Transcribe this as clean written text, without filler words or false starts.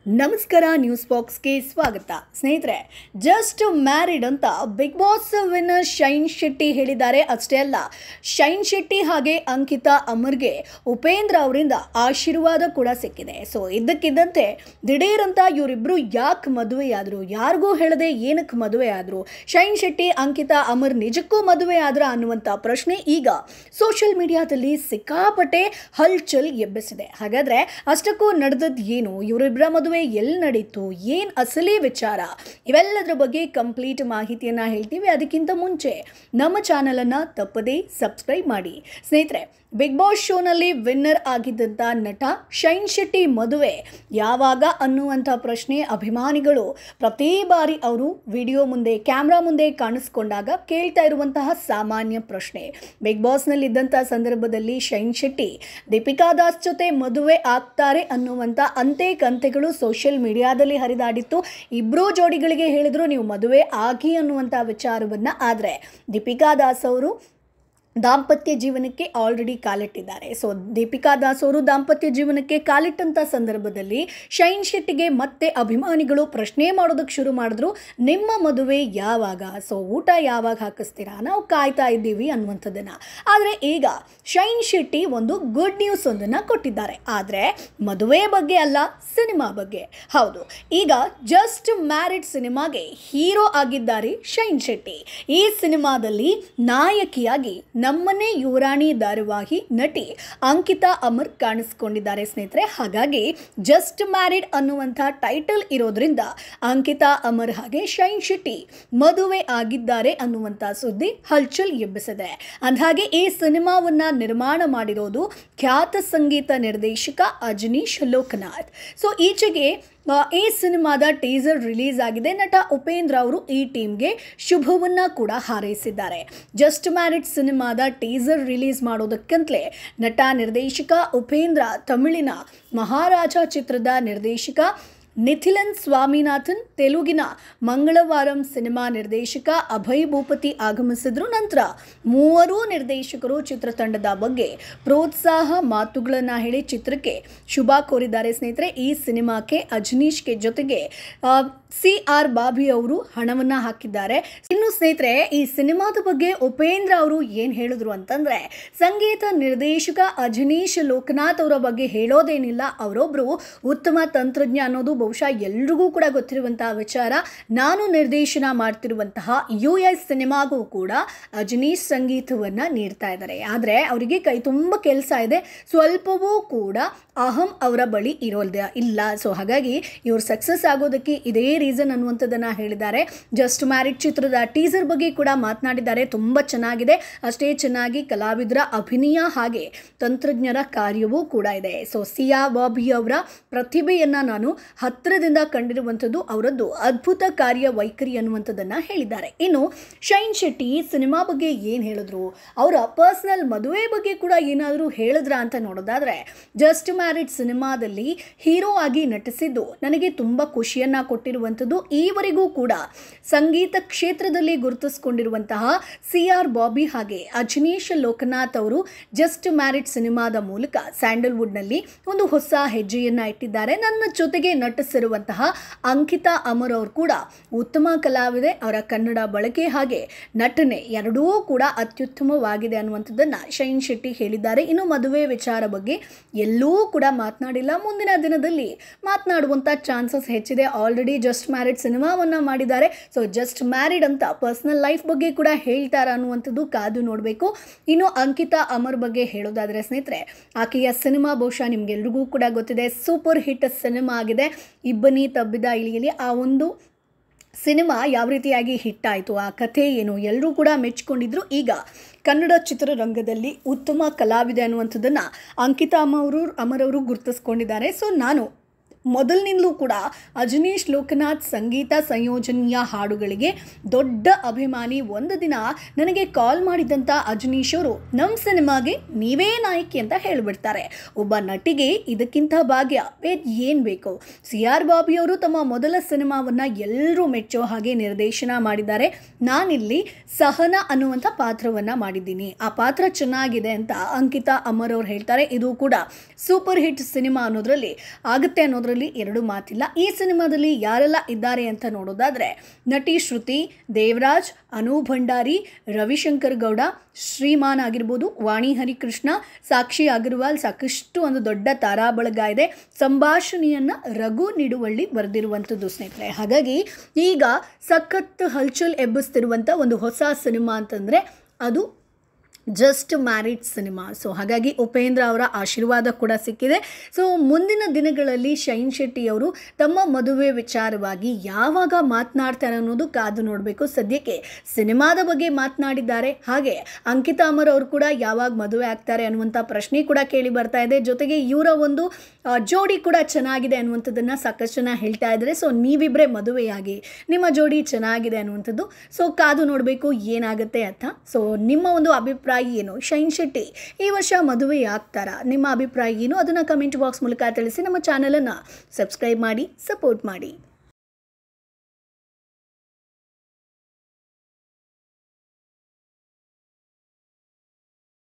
ನಮಸ್ಕಾರ ನ್ಯೂಸ್ ಬಾಕ್ಸ್ಗೆ ಸ್ವಾಗತ. ಸ್ನೇಹಿತರೆ, ಜಸ್ಟ್ ಮ್ಯಾರಿಡ್ ಅಂತ Bigg Boss winner Shine Shetty ಹೇಳಿದ್ದಾರೆ. ಅಷ್ಟೇ ಅಲ್ಲ, ಶೈನ್ ಶೆಟ್ಟಿ ಹಾಗೆ ಅಂಕಿತಾ ಅಮರ್ಗೆ ಉಪೇಂದ್ರ ಅವರಿಂದ ಆಶೀರ್ವಾದ ಕೂಡ ಸಿಕ್ಕಿದೆ. ಸೊ ಇದ್ದಕ್ಕಿದ್ದಂತೆ ದಿಢೀರಂತ ಇವರಿಬ್ಬರು ಯಾಕೆ ಮದುವೆ ಆದರು, ಯಾರಿಗೂ ಹೇಳದೆ ಏನಕ್ಕೆ ಮದುವೆ ಆದರು, ಶೈನ್ ಶೆಟ್ಟಿ ಅಂಕಿತಾ ಅಮರ್ ನಿಜಕ್ಕೂ ಮದುವೆ ಆದ್ರ ಅನ್ನುವಂಥ ಪ್ರಶ್ನೆ ಈಗ ಸೋಷಿಯಲ್ ಮೀಡಿಯಾದಲ್ಲಿ ಸಿಕ್ಕಾಪಟ್ಟೆ ಹಲ್ಚಲ್ ಎಬ್ಬಿಸಿದೆ. ಹಾಗಾದರೆ ಅಷ್ಟಕ್ಕೂ ನಡೆದದ್ದು ಏನು, ಇವರಿಬ್ಬರ ಮದುವೆ ಎಲ್ಲಿ ನಡೀತು, ಏನು ಅಸಲಿ ವಿಚಾರ, ಇವೆಲ್ಲದರ ಬಗ್ಗೆ ಕಂಪ್ಲೀಟ್ ಮಾಹಿತಿಯನ್ನು ಹೇಳ್ತೀವಿ. ಅದಕ್ಕಿಂತ ಮುಂಚೆ ನಮ್ಮ ಚಾನಲನ್ನು ತಪ್ಪದೇ ಸಬ್ಸ್ಕ್ರೈಬ್ ಮಾಡಿ. ಸ್ನೇಹಿತರೆ, ಬಿಗ್ ಬಾಸ್ ಶೋನಲ್ಲಿ ವಿನ್ನರ್ ಆಗಿದ್ದಂಥ ನಟ ಶೈನ್ ಶೆಟ್ಟಿ ಮದುವೆ ಯಾವಾಗ ಅನ್ನುವಂಥ ಪ್ರಶ್ನೆ ಅಭಿಮಾನಿಗಳು ಪ್ರತಿ ಬಾರಿ ಅವರು ವಿಡಿಯೋ ಮುಂದೆ ಕ್ಯಾಮ್ರಾ ಮುಂದೆ ಕಾಣಿಸ್ಕೊಂಡಾಗ ಕೇಳ್ತಾ ಇರುವಂತಹ ಸಾಮಾನ್ಯ ಪ್ರಶ್ನೆ. ಬಿಗ್ ಬಾಸ್ನಲ್ಲಿದ್ದಂಥ ಸಂದರ್ಭದಲ್ಲಿ ಶೈನ್ ಶೆಟ್ಟಿ ದೀಪಿಕಾ ದಾಸ್ ಜೊತೆ ಮದುವೆ ಆಗ್ತಾರೆ ಅನ್ನುವಂಥ ಅಂತೆ ಕಂತೆಗಳು ಸೋಷಿಯಲ್ ಮೀಡಿಯಾದಲ್ಲಿ ಹರಿದಾಡಿತ್ತು. ಇಬ್ಬರೂ ಜೋಡಿಗಳಿಗೆ ಹೇಳಿದ್ರು ನೀವು ಮದುವೆ ಆಗಿ ಅನ್ನುವಂಥ ವಿಚಾರವನ್ನು. ಆದರೆ ದೀಪಿಕಾ ದಾಸ್ ಅವರು ದಾಂಪತ್ಯ ಜೀವನಕ್ಕೆ ಆಲ್ರೆಡಿ ಕಾಲಿಟ್ಟಿದ್ದಾರೆ. ಸೊ ದೀಪಿಕಾ ದಾಸ್ ಅವರು ದಾಂಪತ್ಯ ಜೀವನಕ್ಕೆ ಕಾಲಿಟ್ಟಂಥ ಸಂದರ್ಭದಲ್ಲಿ ಶೈನ್ ಶೆಟ್ಟಿಗೆ ಮತ್ತೆ ಅಭಿಮಾನಿಗಳು ಪ್ರಶ್ನೆ ಮಾಡೋದಕ್ಕೆ ಶುರು ಮಾಡಿದ್ರು, ನಿಮ್ಮ ಮದುವೆ ಯಾವಾಗ, ಸೊ ಊಟ ಯಾವಾಗ ಹಾಕಿಸ್ತೀರಾ, ನಾವು ಕಾಯ್ತಾ ಇದ್ದೀವಿ ಅನ್ನುವಂಥದ್ದನ್ನು. ಆದರೆ ಈಗ ಶೈನ್ ಶೆಟ್ಟಿ ಒಂದು ಗುಡ್ ನ್ಯೂಸ್ ಒಂದನ್ನು ಕೊಟ್ಟಿದ್ದಾರೆ. ಆದರೆ ಮದುವೆ ಬಗ್ಗೆ ಅಲ್ಲ, ಸಿನಿಮಾ ಬಗ್ಗೆ. ಹೌದು, ಈಗ ಜಸ್ಟ್ ಮ್ಯಾರಿಡ್ ಸಿನಿಮಾಗೆ ಹೀರೋ ಆಗಿದ್ದಾರೆ ಶೈನ್ ಶೆಟ್ಟಿ. ಈ ಸಿನಿಮಾದಲ್ಲಿ ನಾಯಕಿಯಾಗಿ ನಮ್ಮನೆ ಯುವರಾಣಿ ಧಾರಾವಾಹಿ ನಟಿ ಅಂಕಿತಾ ಅಮರ್ ಕಾಣಿಸ್ಕೊಂಡಿದ್ದಾರೆ ಸ್ನೇಹಿತರೆ. ಹಾಗಾಗಿ ಜಸ್ಟ್ ಮ್ಯಾರಿಡ್ ಅನ್ನುವಂಥ ಟೈಟಲ್ ಇರೋದ್ರಿಂದ ಅಂಕಿತಾ ಅಮರ್ ಹಾಗೆ ಶೈನ್ ಶೆಟ್ಟಿ ಮದುವೆ ಆಗಿದ್ದಾರೆ ಅನ್ನುವಂಥ ಸುದ್ದಿ ಹಲ್ಚಲ್ ಎಬ್ಬಿಸಿದೆ. ಅಂದಹಾಗೆ ಈ ಸಿನಿಮಾವನ್ನ ನಿರ್ಮಾಣ ಮಾಡಿರೋದು ಖ್ಯಾತ ಸಂಗೀತ ನಿರ್ದೇಶಕ ಅಜನೀಶ್ ಲೋಕನಾಥ್. ಸೊ ಈಚೆಗೆ ಈ ಸಿನಿಮಾದ ಟೀಸರ್ ರಿಲೀಸ್ ಆಗಿದೆ. ನಟ ಉಪೇಂದ್ರ ಅವರು ಈ ಟೀಮ್ಗೆ ಶುಭವನ್ನ ಕೂಡ ಹಾರೈಸಿದ್ದಾರೆ. ಜಸ್ಟ್ ಮ್ಯಾರಿಡ್ ಸಿನಿಮಾದ ಟೀಸರ್ ರಿಲೀಸ್ ಮಾಡೋದಕ್ಕಂತಲೇ ನಟ ನಿರ್ದೇಶಕ ಉಪೇಂದ್ರ ತಮಿಳಿನ ಮಹಾರಾಜ ಚಿತ್ರದ ನಿರ್ದೇಶಕ ನಿಥಿಲನ್ ಸ್ವಾಮಿನಾಥನ್, ತೆಲುಗಿನ ಮಂಗಳವಾರಂ ಸಿನಿಮಾ ನಿರ್ದೇಶಕ ಅಭಯ್ ಭೂಪತಿ ಆಗಮಿಸಿದ್ರು. ನಂತರ ಮೂವರೂ ನಿರ್ದೇಶಕರು ಚಿತ್ರತಂಡದ ಬಗ್ಗೆ ಪ್ರೋತ್ಸಾಹ ಮಾತುಗಳನ್ನು ಹೇಳಿ ಚಿತ್ರಕ್ಕೆ ಶುಭ ಕೋರಿದ್ದಾರೆ ಸ್ನೇಹಿತರೆ. ಈ ಸಿನಿಮಾಕ್ಕೆ ಅಜನೀಶ್ಗೆ ಜೊತೆಗೆ CR ಬಾಬಿ ಅವರು ಹಣವನ್ನು ಹಾಕಿದ್ದಾರೆ. ಇನ್ನು ಸ್ನೇಹಿತರೆ, ಈ ಸಿನಿಮಾದ ಬಗ್ಗೆ ಉಪೇಂದ್ರ ಅವರು ಏನು ಹೇಳಿದ್ರು ಅಂತಂದರೆ, ಸಂಗೀತ ನಿರ್ದೇಶಕ ಅಜನೀಶ್ ಲೋಕನಾಥ್ ಅವರ ಬಗ್ಗೆ ಹೇಳೋದೇನಿಲ್ಲ, ಅವರೊಬ್ಬರು ಉತ್ತಮ ತಂತ್ರಜ್ಞ ಅನ್ನೋದು ಬಹುಶಃ ಎಲ್ರಿಗೂ ಕೂಡ ಗೊತ್ತಿರುವಂತಹ ವಿಚಾರ. ನಾನು ನಿರ್ದೇಶನ ಮಾಡ್ತಿರುವಂತಹ US ಸಿನಿಮಾಗೂ ಕೂಡ ಅಜನೀಶ್ ಸಂಗೀತವನ್ನು ನೀಡ್ತಾ ಇದ್ದಾರೆ. ಆದರೆ ಅವರಿಗೆ ಕೈ ತುಂಬ ಕೆಲಸ ಇದೆ, ಸ್ವಲ್ಪವೂ ಕೂಡ ಅಹಂ ಅವರ ಬಳಿ ಇಲ್ಲ. ಸೊ ಹಾಗಾಗಿ ಇವರು ಸಕ್ಸಸ್ ಆಗೋದಕ್ಕೆ ಇದೇ ರೀಸನ್ ಅನ್ನುವಂಥದ್ದನ್ನು ಹೇಳಿದ್ದಾರೆ. ಜಸ್ಟ್ ಮ್ಯಾರಿಡ್ ಚಿತ್ರದ ಟೀಸರ್ ಬಗ್ಗೆ ಕೂಡ ಮಾತನಾಡಿದ್ದಾರೆ. ತುಂಬ ಚೆನ್ನಾಗಿದೆ, ಅಷ್ಟೇ ಚೆನ್ನಾಗಿ ಕಲಾವಿದರ ಅಭಿನಯ ಹಾಗೆ ತಂತ್ರಜ್ಞರ ಕಾರ್ಯವೂ ಕೂಡ ಇದೆ. ಸೊ CR ಬಾಬಿ ಅವರ ಪ್ರತಿಭೆಯನ್ನು ನಾನು ಹತ್ತಿರದಿಂದ ಕಂಡಿರುವಂಥದ್ದು, ಅವರದ್ದು ಅದ್ಭುತ ಕಾರ್ಯವೈಖರಿ ಅನ್ನುವಂಥದ್ದನ್ನು ಹೇಳಿದ್ದಾರೆ. ಇನ್ನು ಶೈನ್ ಶೆಟ್ಟಿ ಸಿನಿಮಾ ಬಗ್ಗೆ ಏನು ಹೇಳಿದ್ರು, ಅವರ ಪರ್ಸನಲ್ ಮದುವೆ ಬಗ್ಗೆ ಕೂಡ ಏನಾದರೂ ಹೇಳಿದ್ರ ಅಂತ ನೋಡೋದಾದರೆ, ಜಸ್ಟ್ ಮ್ಯಾರಿಡ್ ಸಿನಿಮಾದಲ್ಲಿ ಹೀರೋ ಆಗಿ ನಟಿಸಿದ್ದು ನನಗೆ ತುಂಬ ಖುಷಿಯನ್ನು ಕೊಟ್ಟಿರುವಂಥದ್ದು. ಈವರೆಗೂ ಕೂಡ ಸಂಗೀತ ಕ್ಷೇತ್ರದಲ್ಲಿ ಗುರುತಿಸಿಕೊಂಡಿರುವಂತಹ CR ಬಾಬಿ ಹಾಗೆ ಅಜನೀಶ್ ಲೋಕನಾಥ್ ಅವರು ಜಸ್ಟ್ ಮ್ಯಾರಿಡ್ ಸಿನಿಮಾದ ಮೂಲಕ ಸ್ಯಾಂಡಲ್ವುಡ್ನಲ್ಲಿ ಒಂದು ಹೊಸ ಹೆಜ್ಜೆಯನ್ನು ಇಟ್ಟಿದ್ದಾರೆ. ನನ್ನ ಜೊತೆಗೆ ನಟಿಸಿರುವಂತಹ ಅಂಕಿತಾ ಅಮರ್ ಅವರು ಕೂಡ ಉತ್ತಮ ಕಲಾವಿದೆ. ಅವರ ಕನ್ನಡ ಬಳಕೆ ಹಾಗೆ ನಟನೆ ಎರಡೂ ಕೂಡ ಅತ್ಯುತ್ತಮವಾಗಿದೆ ಅನ್ನುವಂಥದ್ದನ್ನು ಶೈನ್ ಶೆಟ್ಟಿ ಹೇಳಿದ್ದಾರೆ. ಇನ್ನು ಮದುವೆ ವಿಚಾರ ಬಗ್ಗೆ ಎಲ್ಲೂ ಕೂಡ ಮಾತನಾಡಿಲ್ಲ, ಮುಂದಿನ ದಿನದಲ್ಲಿ ಮಾತನಾಡುವಂಥ ಚಾನ್ಸಸ್ ಹೆಚ್ಚಿದೆ. ಆಲ್ರೆಡಿ ಜಸ್ಟ್ ಮ್ಯಾರಿಡ್ ಸಿನಿಮಾವನ್ನು ಮಾಡಿದ್ದಾರೆ. ಸೊ ಜಸ್ಟ್ ಮ್ಯಾರಿಡ್ ಅಂತ ಪರ್ಸನಲ್ ಲೈಫ್ ಬಗ್ಗೆ ಕೂಡ ಹೇಳ್ತಾರ ಅನ್ನುವಂಥದ್ದು ಕಾದು ನೋಡಬೇಕು. ಇನ್ನು ಅಂಕಿತಾ ಅಮರ್ ಬಗ್ಗೆ ಹೇಳೋದಾದರೆ ಸ್ನೇಹಿತರೆ, ಆಕೆಯ ಸಿನಿಮಾ ಬಹುಶಃ ನಿಮಗೆಲ್ರಿಗೂ ಕೂಡ ಗೊತ್ತಿದೆ, ಸೂಪರ್ ಹಿಟ್ ಸಿನಿಮಾ ಆಗಿದೆ ಇಬ್ಬನಿ ತಬ್ಬಿದ ಇಳಿಯಲಿ. ಆ ಒಂದು ಸಿನಿಮಾ ಯಾವ ರೀತಿಯಾಗಿ ಹಿಟ್ ಆಯಿತು, ಆ ಕಥೆ ಏನು, ಎಲ್ಲರೂ ಕೂಡ ಮೆಚ್ಚಿಕೊಂಡಿದ್ರು. ಈಗ ಕನ್ನಡ ಚಿತ್ರರಂಗದಲ್ಲಿ ಉತ್ತಮ ಕಲಾವಿದೆ ಅನ್ನುವಂಥದ್ದನ್ನು ಅಂಕಿತಾ ಅಮರ್ ಅವರು ಗುರುತಿಸ್ಕೊಂಡಿದ್ದಾರೆ. ಸೊ ನಾನು ಮೊದಲಿನಿಂದಲೂ ಕೂಡ ಅಜನೀಶ್ ಲೋಕನಾಥ್ ಸಂಗೀತ ಸಂಯೋಜನೆಯ ಹಾಡುಗಳಿಗೆ ದೊಡ್ಡ ಅಭಿಮಾನಿ. ಒಂದು ದಿನ ನನಗೆ ಕಾಲ್ ಮಾಡಿದಂಥ ಅಜನೀಶ್ ಅವರು ನಮ್ಮ ಸಿನಿಮಾಗೆ ನೀವೇ ನಾಯಕಿ ಅಂತ ಹೇಳಿಬಿಡ್ತಾರೆ. ಒಬ್ಬ ನಟಿಗೆ ಇದಕ್ಕಿಂತ ಭಾಗ್ಯ ಏನು ಬೇಕು. CR ಬಾಬಿ ಅವರು ತಮ್ಮ ಮೊದಲ ಸಿನಿಮಾವನ್ನು ಎಲ್ಲರೂ ಮೆಚ್ಚೋ ಹಾಗೆ ನಿರ್ದೇಶನ ಮಾಡಿದ್ದಾರೆ. ನಾನಿಲ್ಲಿ ಸಹನ ಅನ್ನುವಂಥ ಪಾತ್ರವನ್ನು ಮಾಡಿದ್ದೀನಿ, ಆ ಪಾತ್ರ ಚೆನ್ನಾಗಿದೆ ಅಂತ ಅಂಕಿತಾ ಅಮರ್ ಅವರು ಹೇಳ್ತಾರೆ. ಇದು ಕೂಡ ಸೂಪರ್ ಹಿಟ್ ಸಿನಿಮಾ ಅನ್ನೋದರಲ್ಲಿ ಆಗುತ್ತೆ ಅನ್ನೋದ್ರ ಅನ್ನೋದರಲ್ಲಿ ಎರಡು ಮಾತಿಲ್ಲ. ಈ ಸಿನಿಮಾದಲ್ಲಿ ಯಾರೆಲ್ಲ ಇದ್ದಾರೆ ಅಂತ ನೋಡೋದಾದರೆ, ನಟಿ ಶ್ರುತಿ, ದೇವರಾಜ್, ಅನು ಭಂಡಾರಿ, ರವಿಶಂಕರ್ ಗೌಡ, ಶ್ರೀಮಾನ್ ಆಗಿರ್ಬೋದು, ವಾಣಿ ಹರಿಕೃಷ್ಣ, ಸಾಕ್ಷಿ ಅಗರ್ವಾಲ್, ಸಾಕಷ್ಟು ಒಂದು ದೊಡ್ಡ ತಾರಾ ಬಳಗ ಇದೆ. ಸಂಭಾಷಣೆಯನ್ನು ರಘು ನಿಡುವಳ್ಳಿ ಬರೆದಿರುವಂಥದ್ದು ಸ್ನೇಹಿತರೆ. ಹಾಗಾಗಿ ಈಗ ಸಖತ್ ಹಲ್ಚಲ್ ಎಬ್ಬಿಸ್ತಿರುವಂಥ ಒಂದು ಹೊಸ ಸಿನಿಮಾ ಅಂತಂದರೆ ಅದು ಜಸ್ಟ್ ಮ್ಯಾರಿಡ್ ಸಿನಿಮಾ. ಸೊ ಹಾಗಾಗಿ ಉಪೇಂದ್ರ ಅವರ ಆಶೀರ್ವಾದ ಕೂಡ ಸಿಕ್ಕಿದೆ. ಸೊ ಮುಂದಿನ ದಿನಗಳಲ್ಲಿ ಶೈನ್ ಶೆಟ್ಟಿ ಅವರು ತಮ್ಮ ಮದುವೆ ವಿಚಾರವಾಗಿ ಯಾವಾಗ ಮಾತನಾಡ್ತಾರೆ ಅನ್ನೋದು ಕಾದು ನೋಡಬೇಕು. ಸದ್ಯಕ್ಕೆ ಸಿನಿಮಾದ ಬಗ್ಗೆ ಮಾತನಾಡಿದ್ದಾರೆ. ಹಾಗೆ ಅಂಕಿತಾ ಅಮರ್ ಅವರು ಕೂಡ ಯಾವಾಗ ಮದುವೆ ಆಗ್ತಾರೆ ಅನ್ನುವಂಥ ಪ್ರಶ್ನೆ ಕೂಡ ಕೇಳಿ ಬರ್ತಾ ಇದೆ. ಜೊತೆಗೆ ಇವರ ಒಂದು ಜೋಡಿ ಕೂಡ ಚೆನ್ನಾಗಿದೆ ಅನ್ನುವಂಥದ್ದನ್ನು ಸಾಕಷ್ಟು ಜನ ಹೇಳ್ತಾ ಇದ್ದಾರೆ. ಸೊ ನೀವಿಬ್ಬರೇ ಮದುವೆಯಾಗಿ ನಿಮ್ಮ ಜೋಡಿ ಚೆನ್ನಾಗಿದೆ ಅನ್ನುವಂಥದ್ದು. ಸೊ ಕಾದು ನೋಡಬೇಕು ಏನಾಗುತ್ತೆ ಅಂತ. ಸೊ ನಿಮ್ಮ ಒಂದು ಅಭಿಪ್ರಾಯ ಏನು? ಶೈನ್ ಶೆಟ್ಟಿ ಈ ವರ್ಷ ಮದುವೆ ಆಗ್ತಾರಾ? ನಿಮ್ಮ ಅಭಿಪ್ರಾಯ ಏನು? ಅದನ್ನು ಕಮೆಂಟ್ ಬಾಕ್ಸ್ ಮೂಲಕ ತಿಳಿಸಿ. ನಮ್ಮ ಚಾನಲನ್ನು ಸಬ್ಸ್ಕ್ರೈಬ್ ಮಾಡಿ, ಸಪೋರ್ಟ್ ಮಾಡಿ.